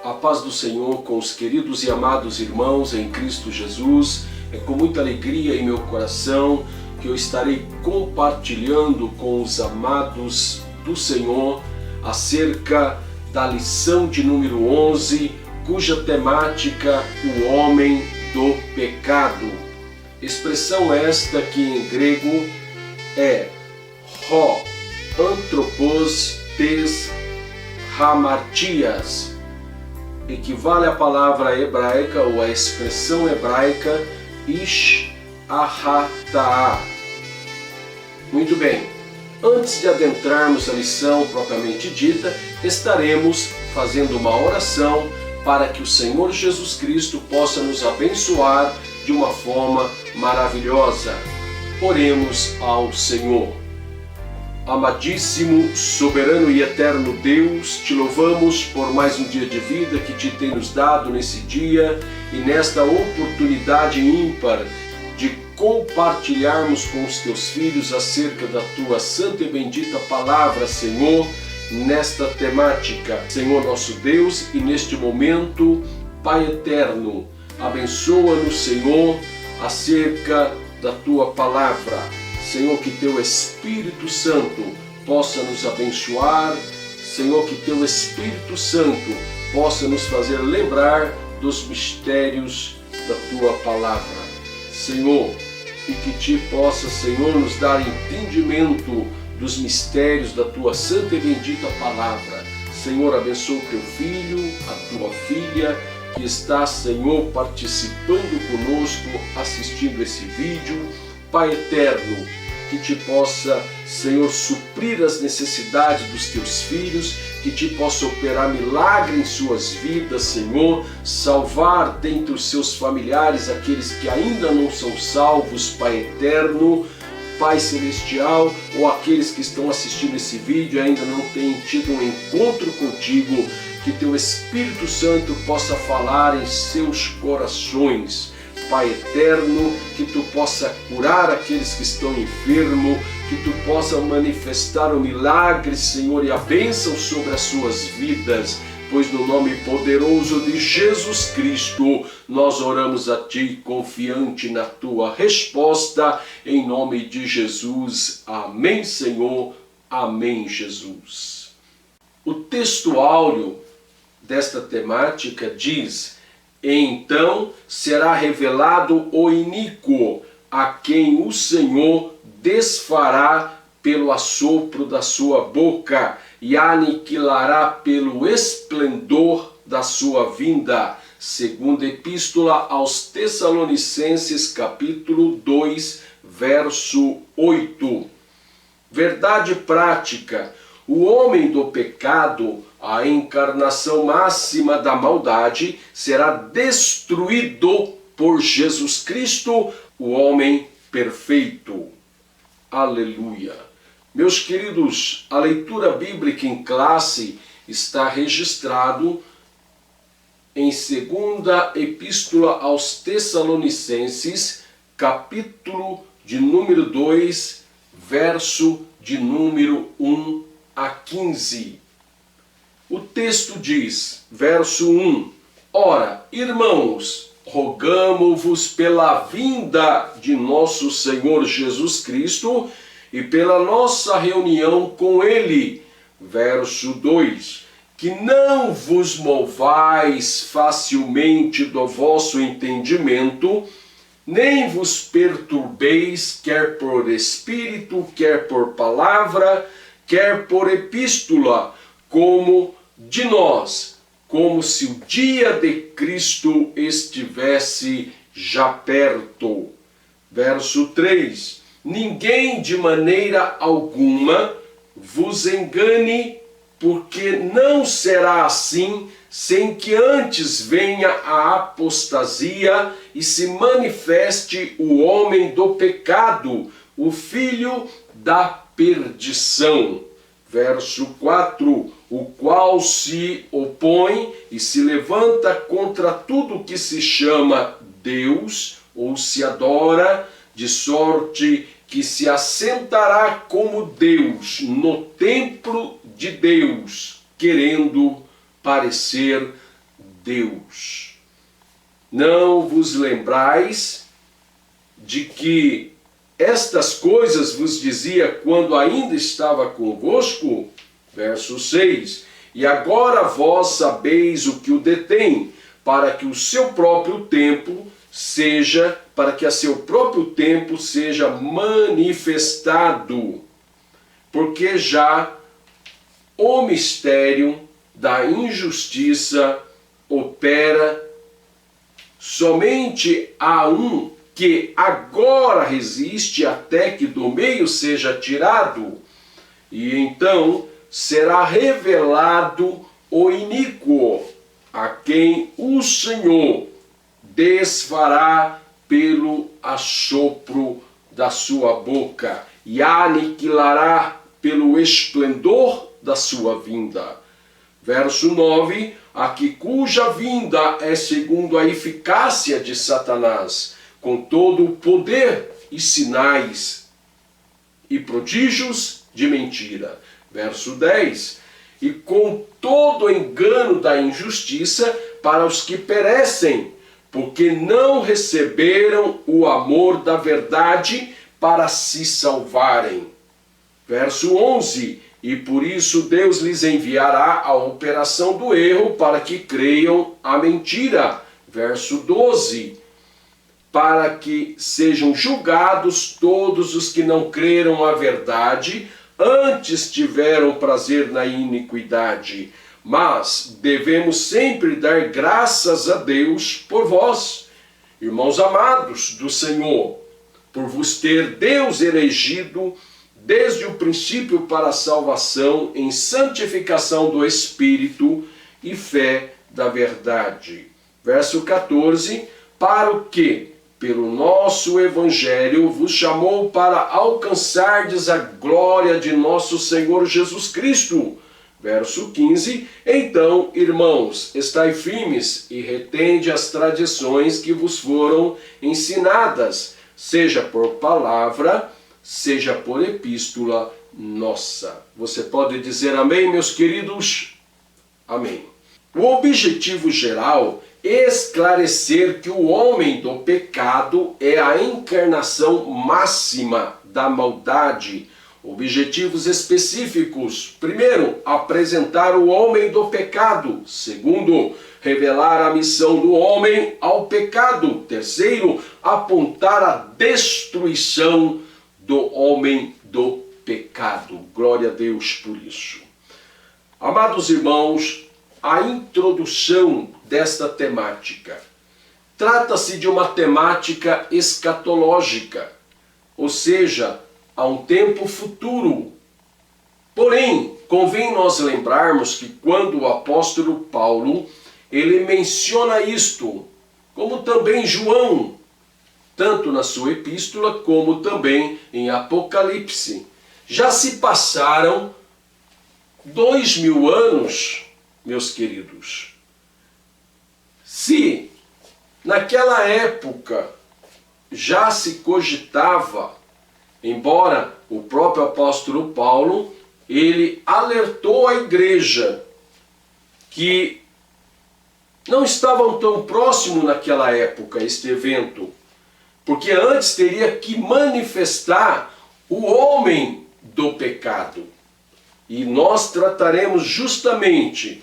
A paz do Senhor com os queridos e amados irmãos em Cristo Jesus. É com muita alegria em meu coração que eu estarei compartilhando com os amados do Senhor acerca da lição de número 11, cuja temática o homem do pecado. Expressão esta que em grego é ho anthropos tes hamartias. Equivale à palavra hebraica ou à expressão hebraica ish ahata. Muito bem, antes de adentrarmos a lição propriamente dita, estaremos fazendo uma oração para que o Senhor Jesus Cristo possa nos abençoar de uma forma maravilhosa. Oremos ao Senhor. Amadíssimo, soberano e eterno Deus, te louvamos por mais um dia de vida que te tem nos dado nesse dia e nesta oportunidade ímpar de compartilharmos com os teus filhos acerca da tua santa e bendita palavra, Senhor, nesta temática. Senhor nosso Deus, e neste momento, Pai eterno, abençoa-nos, Senhor, acerca da tua palavra. Senhor, que teu Espírito Santo possa nos abençoar. Senhor, que teu Espírito Santo possa nos fazer lembrar dos mistérios da tua palavra. Senhor, e que te possa, Senhor, nos dar entendimento dos mistérios da tua santa e bendita palavra. Senhor, abençoa o teu filho, a tua filha, que está, Senhor, participando conosco, assistindo esse vídeo. Pai eterno, que te possa, Senhor, suprir as necessidades dos teus filhos, que te possa operar milagre em suas vidas, Senhor, salvar dentre os seus familiares aqueles que ainda não são salvos, Pai eterno, Pai celestial, ou aqueles que estão assistindo esse vídeo e ainda não têm tido um encontro contigo, que teu Espírito Santo possa falar em seus corações. Pai eterno, que tu possa curar aqueles que estão enfermos, que tu possa manifestar o milagre, Senhor, e a bênção sobre as suas vidas, pois no nome poderoso de Jesus Cristo, nós oramos a ti confiante na tua resposta, em nome de Jesus. Amém, Senhor. Amém, Jesus. O texto áureo desta temática diz: então será revelado o iníquo, a quem o Senhor desfará pelo assopro da sua boca e aniquilará pelo esplendor da sua vinda. Segunda Epístola aos Tessalonicenses, capítulo 2, verso 8. Verdade prática: o homem do pecado, a encarnação máxima da maldade, será destruído por Jesus Cristo, o homem perfeito. Aleluia! Meus queridos, a leitura bíblica em classe está registrado em segunda Epístola aos Tessalonicenses, capítulo de número 2, verso de número 1 a 15. O texto diz, verso 1, ora, irmãos, rogamo-vos pela vinda de nosso Senhor Jesus Cristo e pela nossa reunião com Ele. Verso 2, que não vos movais facilmente do vosso entendimento, nem vos perturbeis, quer por espírito, quer por palavra, quer por epístola, como de nós, como se o dia de Cristo estivesse já perto. Verso 3, ninguém de maneira alguma vos engane, porque não será assim, sem que antes venha a apostasia e se manifeste o homem do pecado, o filho da perdição. Verso 4, o qual se opõe e se levanta contra tudo que se chama Deus ou se adora, de sorte que se assentará como Deus no templo de Deus, querendo parecer Deus. Não vos lembrais de que estas coisas vos dizia quando ainda estava convosco? Verso 6. E agora vós sabeis o que o detém, para que a seu próprio tempo seja manifestado. Porque já o mistério da injustiça opera. Somente há um que agora resiste até que do meio seja tirado, e então será revelado o iníquo, a quem o Senhor desfará pelo assopro da sua boca e aniquilará pelo esplendor da sua vinda. Verso 9, aqui cuja vinda é segundo a eficácia de Satanás, com todo o poder e sinais e prodígios de mentira. Verso 10, e com todo o engano da injustiça para os que perecem, porque não receberam o amor da verdade para se salvarem. Verso 11, e por isso Deus lhes enviará a operação do erro para que creiam a mentira. Verso 12, para que sejam julgados todos os que não creram a verdade, antes tiveram prazer na iniquidade. Mas devemos sempre dar graças a Deus por vós, irmãos amados do Senhor, por vos ter Deus elegido desde o princípio para a salvação em santificação do Espírito e fé da verdade. Verso 14, para o que, pelo nosso Evangelho, vos chamou para alcançardes a glória de nosso Senhor Jesus Cristo. Verso 15, então, irmãos, estai firmes e retende as tradições que vos foram ensinadas, seja por palavra, seja por epístola nossa. Você pode dizer amém, meus queridos? Amém. O objetivo geral é esclarecer que o homem do pecado é a encarnação máxima da maldade. Objetivos específicos. Primeiro, apresentar o homem do pecado. Segundo, revelar a missão do homem ao pecado. Terceiro, apontar a destruição do homem do pecado. Glória a Deus por isso. Amados irmãos, a introdução desta temática. Trata-se de uma temática escatológica, ou seja, a um tempo futuro. Porém, convém nós lembrarmos que quando o apóstolo Paulo, ele menciona isto, como também João, tanto na sua epístola como também em Apocalipse. Já se passaram 2000 anos, meus queridos. Se naquela época já se cogitava, embora o próprio apóstolo Paulo, ele alertou a igreja que não estavam tão próximo naquela época este evento, porque antes teria que manifestar o homem do pecado. E nós trataremos justamente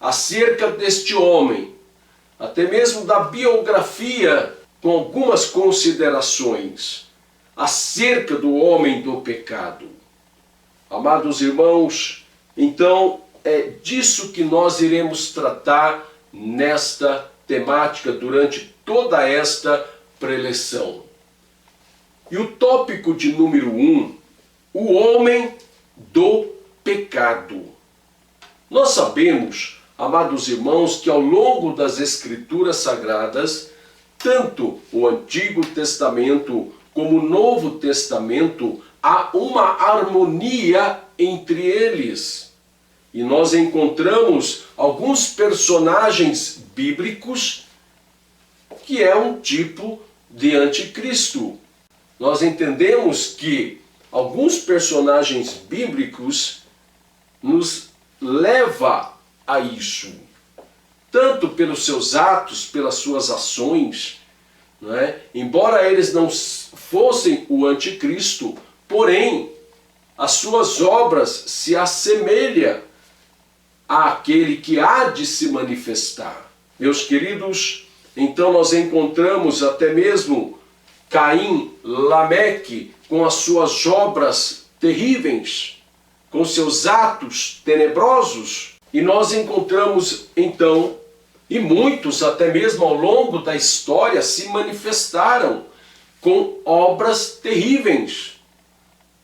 acerca deste homem, até mesmo da biografia, com algumas considerações acerca do homem do pecado. Amados irmãos, então é disso que nós iremos tratar nesta temática durante toda esta preleção. E o tópico de número 1, o homem do pecado. Nós sabemos, amados irmãos, que ao longo das Escrituras Sagradas, tanto o Antigo Testamento como o Novo Testamento, há uma harmonia entre eles. E nós encontramos alguns personagens bíblicos que é um tipo de anticristo. Nós entendemos que alguns personagens bíblicos nos leva a isso. tanto pelos seus atos, pelas suas ações, não é? Embora eles não fossem o anticristo, porém, as suas obras se assemelham àquele que há de se manifestar. Meus queridos, então nós encontramos até mesmo Caim, Lameque, com as suas obras terríveis, com seus atos tenebrosos, e nós encontramos então, e muitos até mesmo ao longo da história se manifestaram com obras terríveis.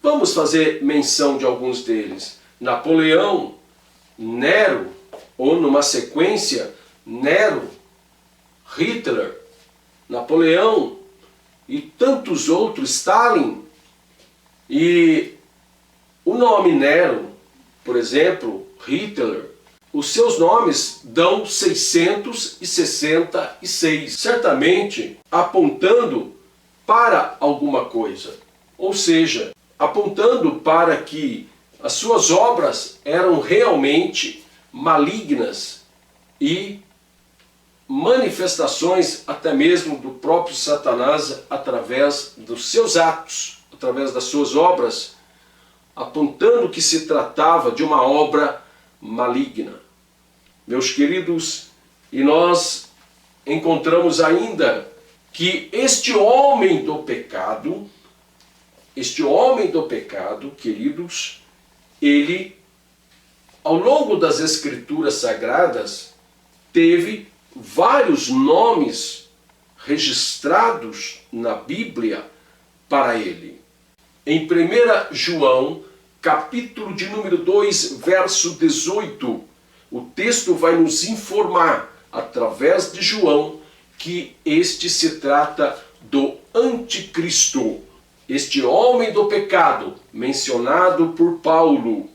Vamos fazer menção de alguns deles. Napoleão, Nero, ou numa sequência, Nero, Hitler, Napoleão e tantos outros, Stalin. E o nome Nero, por exemplo, Hitler, os seus nomes dão 666, certamente apontando para alguma coisa, ou seja, apontando para que as suas obras eram realmente malignas e manifestações até mesmo do próprio Satanás através dos seus atos, através das suas obras, apontando que se tratava de uma obra maligna. Meus queridos, e nós encontramos ainda que este homem do pecado, queridos, ele, ao longo das Escrituras Sagradas, teve vários nomes registrados na Bíblia para ele. Em 1 João, capítulo de número 2, verso 18, o texto vai nos informar, através de João, que este se trata do anticristo. Este homem do pecado, mencionado por Paulo,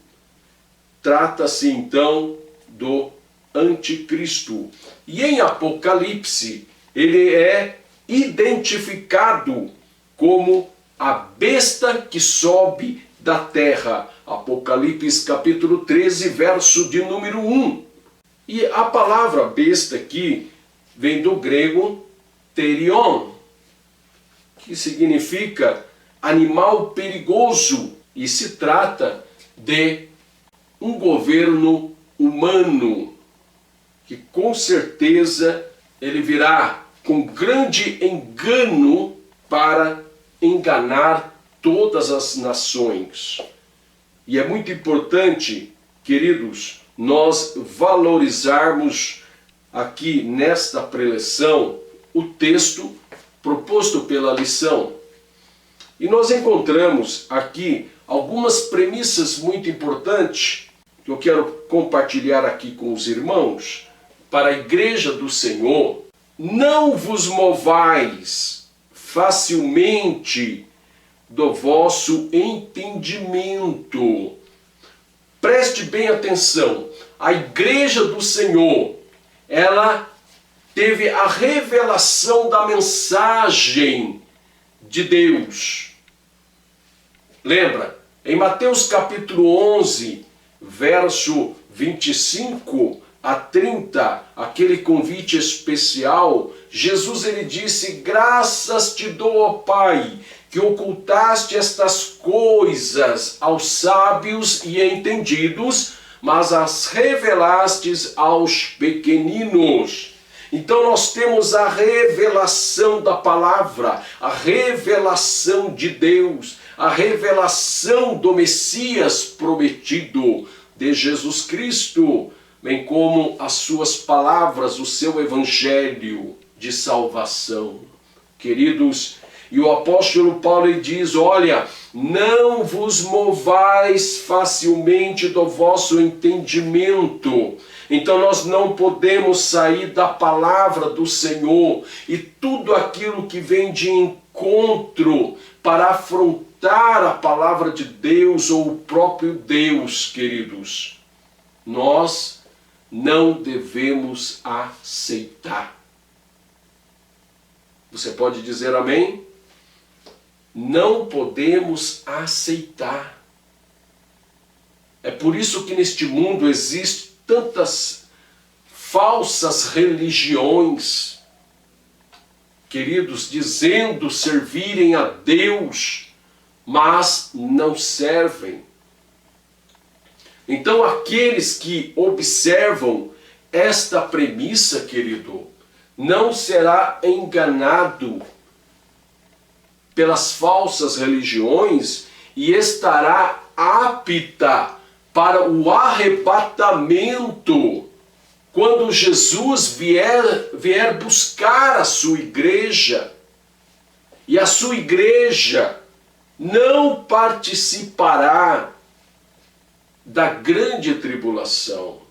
trata-se então do anticristo. E em Apocalipse, ele é identificado como a besta que sobe da terra. Apocalipse capítulo 13, verso de número 1. E a palavra besta aqui vem do grego therion, que significa animal perigoso, e se trata de um governo humano, que com certeza ele virá com grande engano para enganar todas as nações. E é muito importante, queridos, nós valorizarmos aqui nesta preleção o texto proposto pela lição. E nós encontramos aqui algumas premissas muito importantes que eu quero compartilhar aqui com os irmãos. Para a igreja do Senhor, não vos movais facilmente do vosso entendimento. Preste bem atenção. A igreja do Senhor, ela teve a revelação da mensagem de Deus. Lembra? Em Mateus capítulo 11, verso 25 a 30, aquele convite especial, Jesus ele disse: graças te dou, ó Pai, que ocultaste estas coisas aos sábios e entendidos, mas as revelastes aos pequeninos. Então nós temos a revelação da palavra, a revelação de Deus, a revelação do Messias prometido, de Jesus Cristo, bem como as suas palavras, o seu evangelho de salvação. Queridos, e o apóstolo Paulo diz: olha, não vos movais facilmente do vosso entendimento. Então nós não podemos sair da palavra do Senhor e tudo aquilo que vem de encontro para afrontar a palavra de Deus ou o próprio Deus, queridos. Nós não devemos aceitar. Você pode dizer amém? Não podemos aceitar. É por isso que neste mundo existem tantas falsas religiões, queridos, dizendo servirem a Deus, mas não servem. Então, aqueles que observam esta premissa, querido, não será enganado pelas falsas religiões e estará apta para o arrebatamento quando Jesus vier buscar a sua igreja. E a sua igreja não participará da grande tribulação.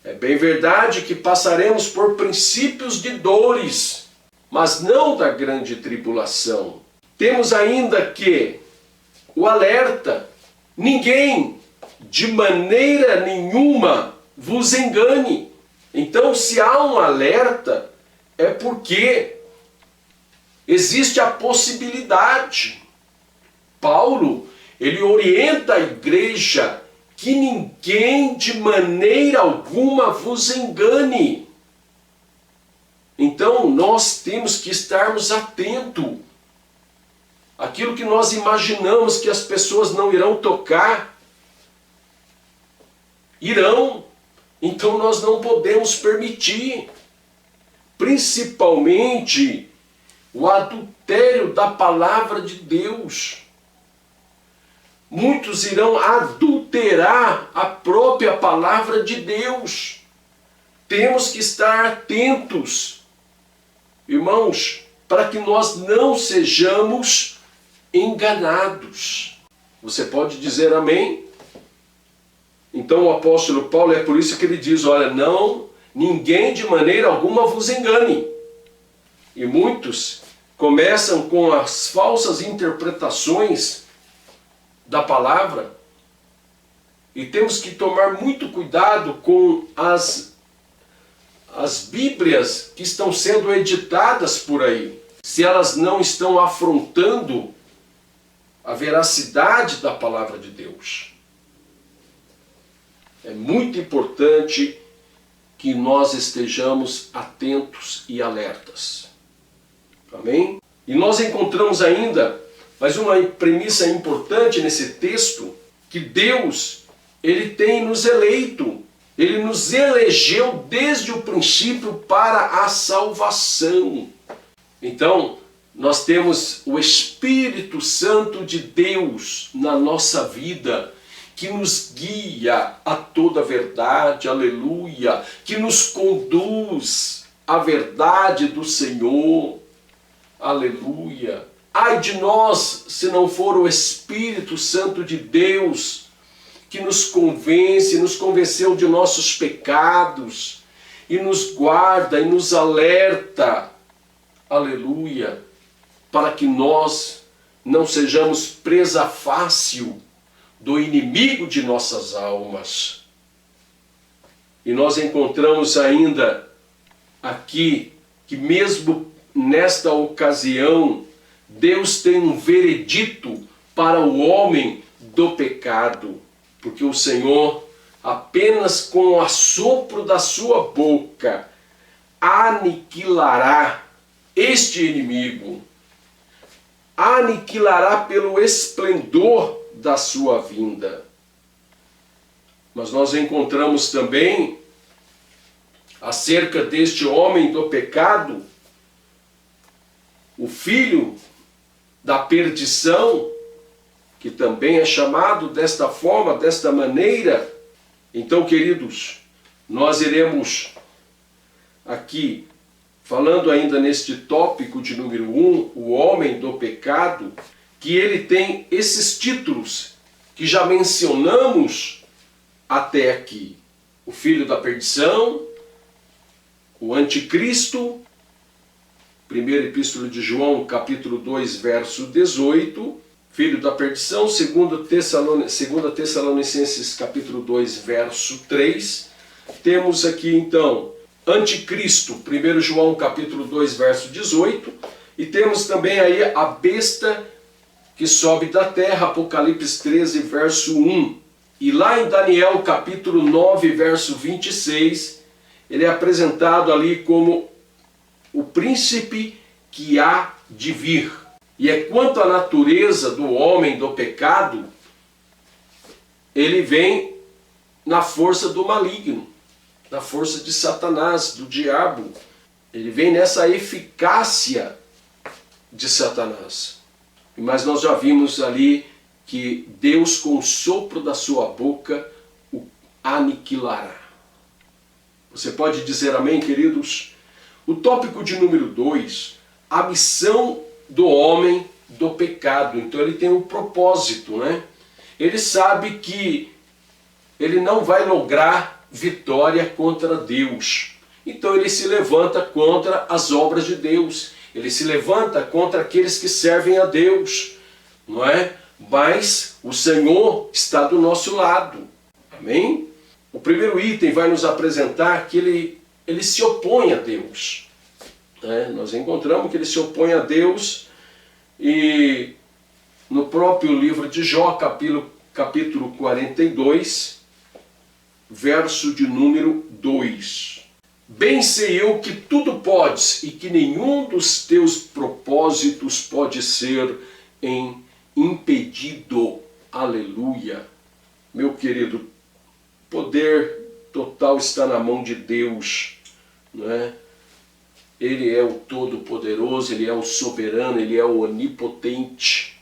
É bem verdade que passaremos por princípios de dores, mas não da grande tribulação. Temos ainda que o alerta: ninguém, de maneira nenhuma, vos engane. Então, se há um alerta, é porque existe a possibilidade. Paulo, ele orienta a igreja que ninguém de maneira alguma vos engane. Então, nós temos que estarmos atentos. Aquilo que nós imaginamos que as pessoas não irão tocar, irão. Então nós não podemos permitir, principalmente o adultério da palavra de Deus. Muitos irão adulterar a própria palavra de Deus. Temos que estar atentos, irmãos, para que nós não sejamos enganados. Você pode dizer amém? Então o apóstolo Paulo, é por isso que ele diz, olha, não, ninguém de maneira alguma vos engane. E muitos começam com as falsas interpretações da palavra, e temos que tomar muito cuidado com as Bíblias que estão sendo editadas por aí, se elas não estão afrontando a veracidade da palavra de Deus. É muito importante que nós estejamos atentos e alertas. Amém? E nós encontramos ainda mais uma premissa importante nesse texto, que Deus, ele tem nos eleito. Ele nos elegeu desde o princípio para a salvação. Então, nós temos o Espírito Santo de Deus na nossa vida, que nos guia a toda a verdade, aleluia, que nos conduz à verdade do Senhor, aleluia. Ai de nós, se não for o Espírito Santo de Deus, que nos convence, nos convenceu de nossos pecados, e nos guarda, e nos alerta, aleluia, para que nós não sejamos presa fácil do inimigo de nossas almas. E nós encontramos ainda aqui que mesmo nesta ocasião, Deus tem um veredito para o homem do pecado, porque o Senhor, apenas com o assopro da sua boca, aniquilará este inimigo, aniquilará pelo esplendor da sua vinda. Mas nós encontramos também, acerca deste homem do pecado, o filho da perdição, que também é chamado desta forma, desta maneira. Então, queridos, nós iremos aqui, falando ainda neste tópico de número 1, o homem do pecado, que ele tem esses títulos que já mencionamos até aqui. O filho da perdição, o anticristo, primeira epístola de João, capítulo 2, verso 18, filho da perdição, 2 Tessalonicenses, capítulo 2, verso 3. Temos aqui, então, anticristo, 1 João, capítulo 2, verso 18. E temos também aí a besta que sobe da terra, Apocalipse 13, verso 1. E lá em Daniel, capítulo 9, verso 26, ele é apresentado ali como o príncipe que há de vir. E é quanto à natureza do homem do pecado, ele vem na força do maligno, na força de Satanás, do diabo. Ele vem nessa eficácia de Satanás. Mas nós já vimos ali que Deus, com o sopro da sua boca, o aniquilará. Você pode dizer amém, queridos? O tópico de número 2, a missão do homem do pecado. Então ele tem um propósito, né? Ele sabe que ele não vai lograr vitória contra Deus. Então ele se levanta contra as obras de Deus. Ele se levanta contra aqueles que servem a Deus, não é? Mas o Senhor está do nosso lado. Amém? O primeiro item vai nos apresentar que ele se opõe a Deus. Nós encontramos que ele se opõe a Deus e no próprio livro de Jó, capítulo 42, verso de número 2. Bem sei eu que tudo podes e que nenhum dos teus propósitos pode ser impedido. Aleluia. Meu querido, poder total está na mão de Deus, não é? Ele é o Todo-Poderoso, Ele é o Soberano, Ele é o Onipotente,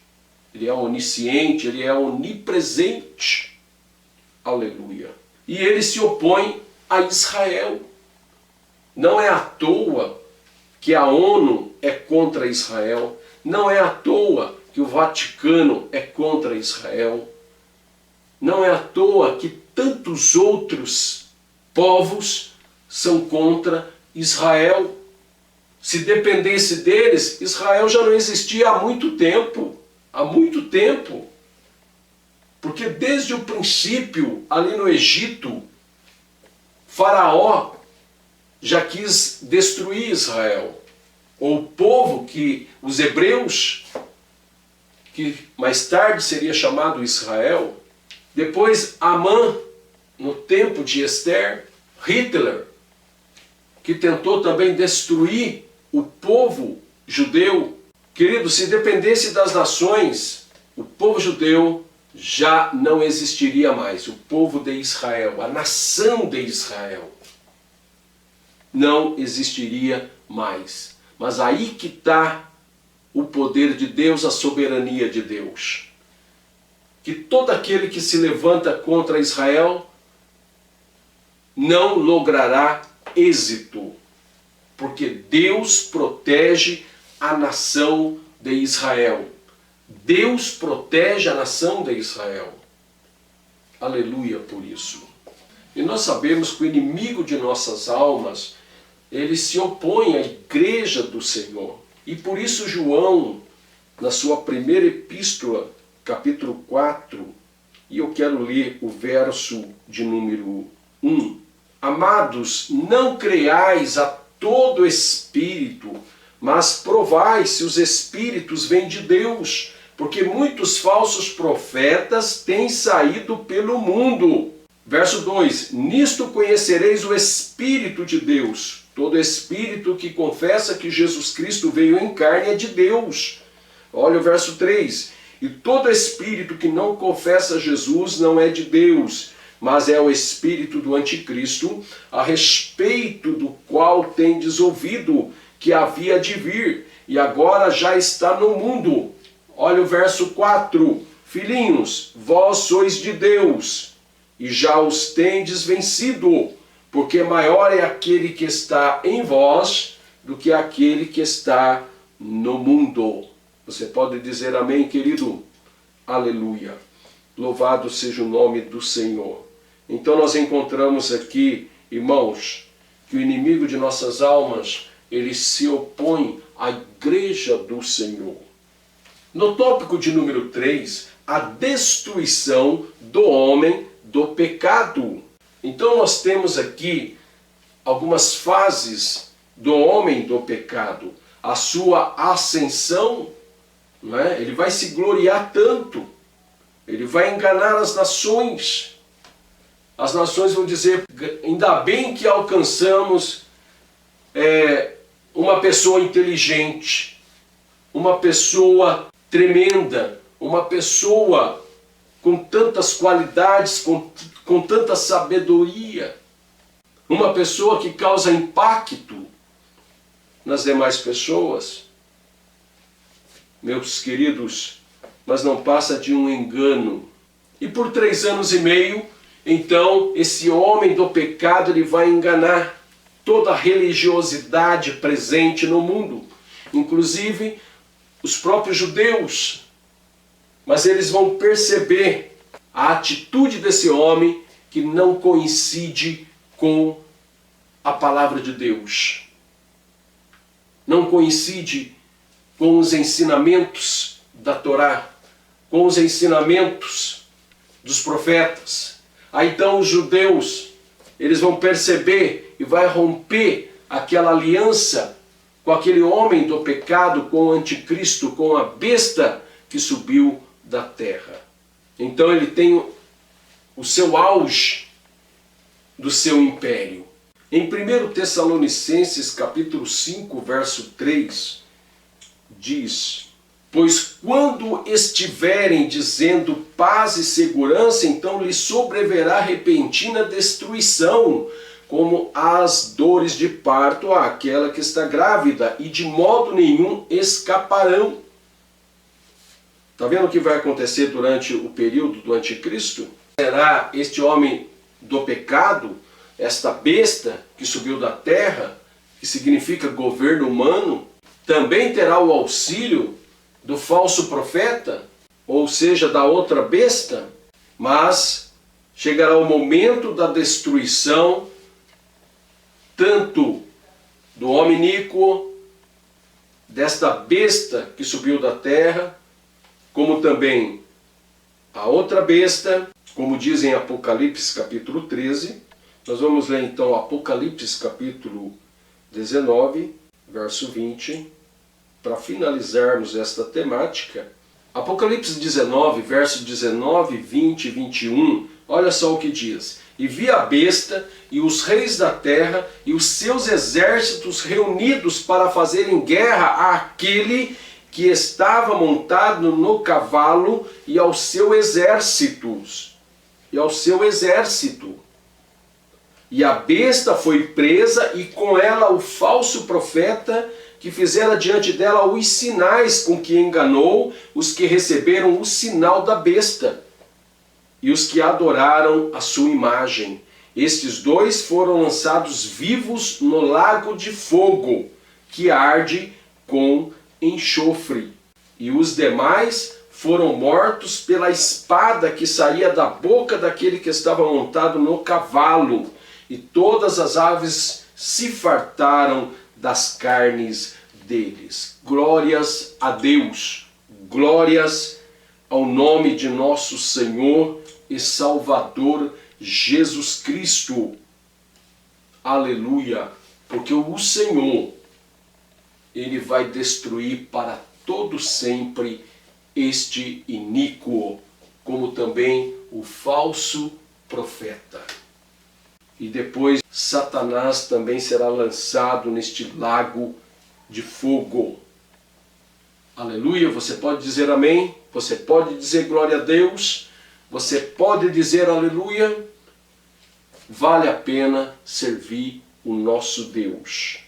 Ele é o Onisciente, Ele é o Onipresente. Aleluia. E Ele se opõe a Israel. Não é à toa que a ONU é contra Israel, não é à toa que o Vaticano é contra Israel, não é à toa que tantos outros povos são contra Israel. Se dependesse deles, Israel já não existia há muito tempo. Há muito tempo. Porque desde o princípio, ali no Egito, Faraó já quis destruir Israel. Ou o povo que, os hebreus, que mais tarde seria chamado Israel. Depois Amã, no tempo de Esther, Hitler, que tentou também destruir o povo judeu. Querido, se dependesse das nações, o povo judeu já não existiria mais. O povo de Israel, a nação de Israel, não existiria mais. Mas aí que está o poder de Deus, a soberania de Deus. Que todo aquele que se levanta contra Israel não logrará êxito, porque Deus protege a nação de Israel. Deus protege a nação de Israel. Aleluia por isso. E nós sabemos que o inimigo de nossas almas, ele se opõe à igreja do Senhor. E por isso João, na sua primeira epístola, capítulo 4, e eu quero ler o verso de número 1. Amados, não creiais a todo espírito, mas provai se os espíritos vêm de Deus, porque muitos falsos profetas têm saído pelo mundo. Verso 2, nisto conhecereis o Espírito de Deus. Todo espírito que confessa que Jesus Cristo veio em carne é de Deus. Olha o verso 3, e todo espírito que não confessa Jesus não é de Deus, mas é o espírito do anticristo, a respeito do qual tendes ouvido que havia de vir, e agora já está no mundo. Olha o verso 4, filhinhos, vós sois de Deus, e já os tendes vencido, porque maior é aquele que está em vós do que aquele que está no mundo. Você pode dizer amém, querido? Aleluia. Louvado seja o nome do Senhor. Então nós encontramos aqui, irmãos, que o inimigo de nossas almas, ele se opõe à igreja do Senhor. No tópico de número 3, a destruição do homem do pecado. Então nós temos aqui algumas fases do homem do pecado. A sua ascensão, não é? Ele vai se gloriar tanto, ele vai enganar as nações. As nações vão dizer, ainda bem que alcançamos uma pessoa inteligente, uma pessoa tremenda, uma pessoa com tantas qualidades, com tanta sabedoria, uma pessoa que causa impacto nas demais pessoas. Meus queridos, mas não passa de um engano. E por 3 anos e meio, então, esse homem do pecado, ele vai enganar toda a religiosidade presente no mundo, inclusive os próprios judeus. Mas eles vão perceber a atitude desse homem que não coincide com a palavra de Deus. Não coincide com os ensinamentos da Torá, com os ensinamentos dos profetas. Aí então os judeus, eles vão perceber e vai romper aquela aliança com aquele homem do pecado, com o anticristo, com a besta que subiu da terra. Então ele tem o seu auge do seu império. Em 1 Tessalonicenses capítulo 5, verso 3, diz: pois quando estiverem dizendo paz e segurança, então lhes sobreverá repentina destruição, como as dores de parto àquela que está grávida, e de modo nenhum escaparão. Está vendo o que vai acontecer durante o período do anticristo? Será este homem do pecado, esta besta que subiu da terra, que significa governo humano, também terá o auxílio do falso profeta, ou seja, da outra besta, mas chegará o momento da destruição tanto do homem iníquo, desta besta que subiu da terra, como também a outra besta, como diz em Apocalipse capítulo 13. Nós vamos ler então Apocalipse capítulo 19, verso 20, para finalizarmos esta temática. Apocalipse 19, verso 19, 20 e 21, olha só o que diz: e vi a besta e os reis da terra e os seus exércitos reunidos para fazerem guerra àquele que estava montado no cavalo e ao seu exército. E a besta foi presa, e com ela o falso profeta, que fizera diante dela os sinais com que enganou os que receberam o sinal da besta e os que adoraram a sua imagem. Estes dois foram lançados vivos no lago de fogo, que arde com enxofre. E os demais foram mortos pela espada que saía da boca daquele que estava montado no cavalo. E todas as aves se fartaram das carnes deles. Glórias a Deus, glórias ao nome de nosso Senhor e Salvador Jesus Cristo. Aleluia! Porque o Senhor, Ele vai destruir para todo sempre este iníquo, como também o falso profeta. E depois Satanás também será lançado neste lago de fogo. Aleluia! Você pode dizer amém? Você pode dizer glória a Deus? Você pode dizer aleluia? Vale a pena servir o nosso Deus.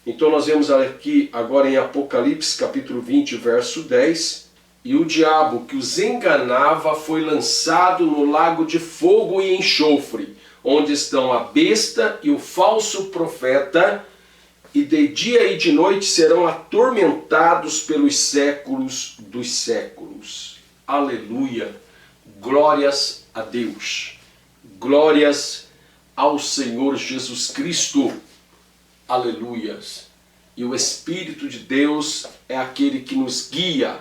Então nós vemos aqui agora em Apocalipse capítulo 20, verso 10. E o diabo que os enganava foi lançado no lago de fogo e enxofre, onde estão a besta e o falso profeta, e de dia e de noite serão atormentados pelos séculos dos séculos. Aleluia! Glórias a Deus! Glórias ao Senhor Jesus Cristo! Aleluias! E o Espírito de Deus é aquele que nos guia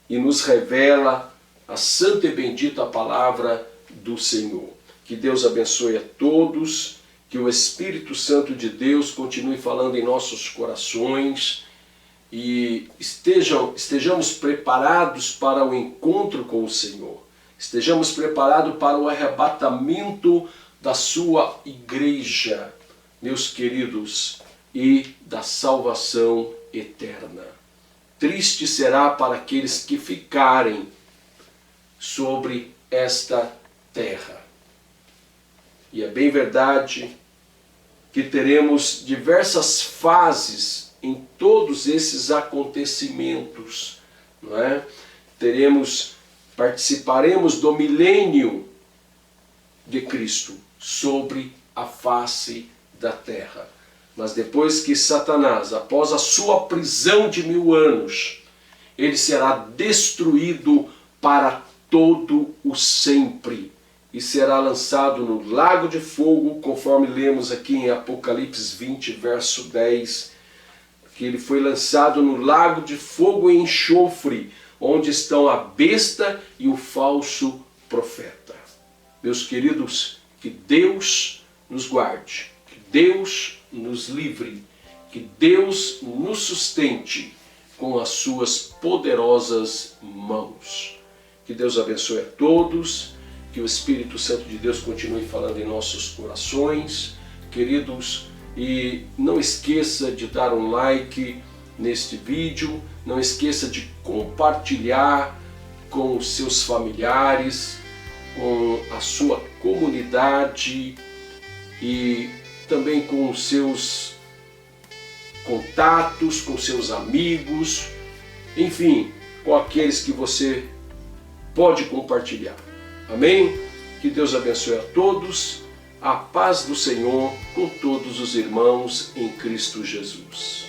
e nos revela a santa e bendita palavra do Senhor. Que Deus abençoe a todos, que o Espírito Santo de Deus continue falando em nossos corações e estejamos preparados para o encontro com o Senhor. estejamos preparados para o arrebatamento da sua igreja, meus queridos, e da salvação eterna. Triste será para aqueles que ficarem sobre esta terra. E é bem verdade que teremos diversas fases em todos esses acontecimentos, não é? Participaremos do milênio de Cristo sobre a face da terra. Mas depois que Satanás, após a sua prisão de 1000 anos, ele será destruído para todo o sempre e será lançado no lago de fogo, conforme lemos aqui em Apocalipse 20, verso 10, que ele foi lançado no lago de fogo e enxofre, onde estão a besta e o falso profeta. Meus queridos, que Deus nos guarde, que Deus nos livre, que Deus nos sustente com as suas poderosas mãos. Que Deus abençoe a todos, que o Espírito Santo de Deus continue falando em nossos corações, queridos, e não esqueça de dar um like neste vídeo, não esqueça de compartilhar com os seus familiares, com a sua comunidade e também com os seus contatos, com seus amigos, enfim, com aqueles que você pode compartilhar. Amém? Que Deus abençoe a todos, a paz do Senhor com todos os irmãos em Cristo Jesus.